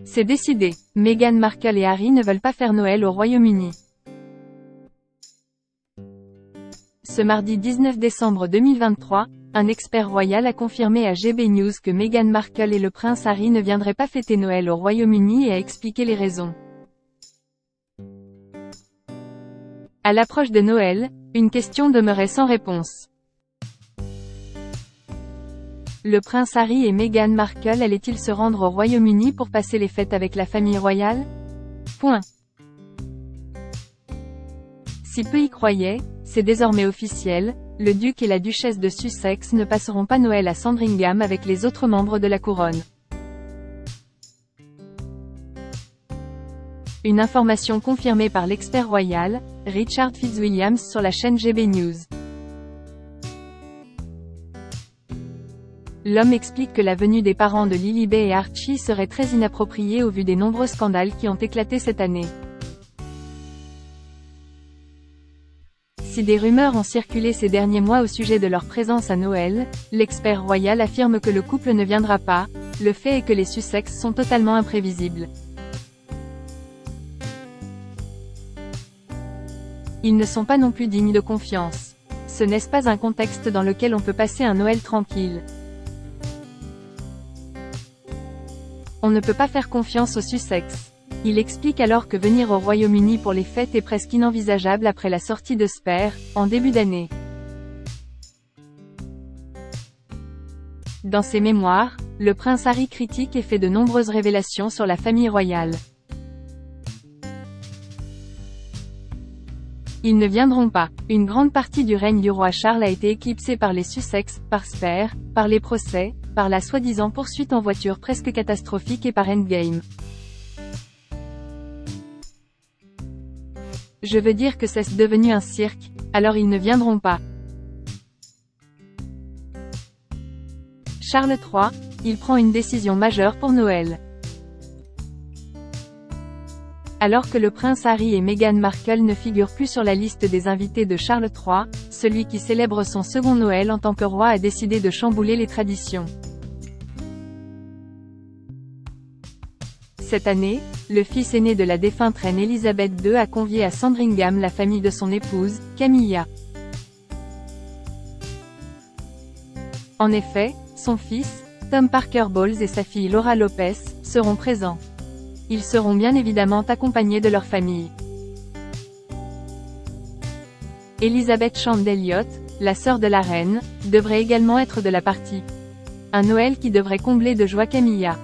C'est décidé, Meghan Markle et Harry ne veulent pas faire Noël au Royaume-Uni. Ce mardi 19 décembre 2023, un expert royal a confirmé à GB News que Meghan Markle et le prince Harry ne viendraient pas fêter Noël au Royaume-Uni et a expliqué les raisons. À l'approche de Noël, une question demeurait sans réponse. Le prince Harry et Meghan Markle allaient-ils se rendre au Royaume-Uni pour passer les fêtes avec la famille royale? Point. Si peu y croyaient, c'est désormais officiel, le duc et la duchesse de Sussex ne passeront pas Noël à Sandringham avec les autres membres de la couronne. Une information confirmée par l'expert royal, Richard Fitzwilliams sur la chaîne GB News. L'homme explique que la venue des parents de Lilibet et Archie serait très inappropriée au vu des nombreux scandales qui ont éclaté cette année. Si des rumeurs ont circulé ces derniers mois au sujet de leur présence à Noël, l'expert royal affirme que le couple ne viendra pas, le fait est que les Sussex sont totalement imprévisibles. Ils ne sont pas non plus dignes de confiance. Ce n'est pas un contexte dans lequel on peut passer un Noël tranquille. On ne peut pas faire confiance aux Sussex. Il explique alors que venir au Royaume-Uni pour les fêtes est presque inenvisageable après la sortie de Spare, en début d'année. Dans ses mémoires, le prince Harry critique et fait de nombreuses révélations sur la famille royale. Ils ne viendront pas. Une grande partie du règne du roi Charles a été éclipsée par les Sussex, par Spare, par les procès, par la soi-disant poursuite en voiture presque catastrophique et par Endgame. Je veux dire que c'est devenu un cirque, alors ils ne viendront pas. Charles III, il prend une décision majeure pour Noël. Alors que le prince Harry et Meghan Markle ne figurent plus sur la liste des invités de Charles III, celui qui célèbre son second Noël en tant que roi a décidé de chambouler les traditions. Cette année, le fils aîné de la défunte reine Elisabeth II a convié à Sandringham la famille de son épouse, Camilla. En effet, son fils, Tom Parker Bowles et sa fille Laura Lopez, seront présents. Ils seront bien évidemment accompagnés de leur famille. Elizabeth Chand Elliott, la sœur de la reine, devrait également être de la partie. Un Noël qui devrait combler de joie Camilla.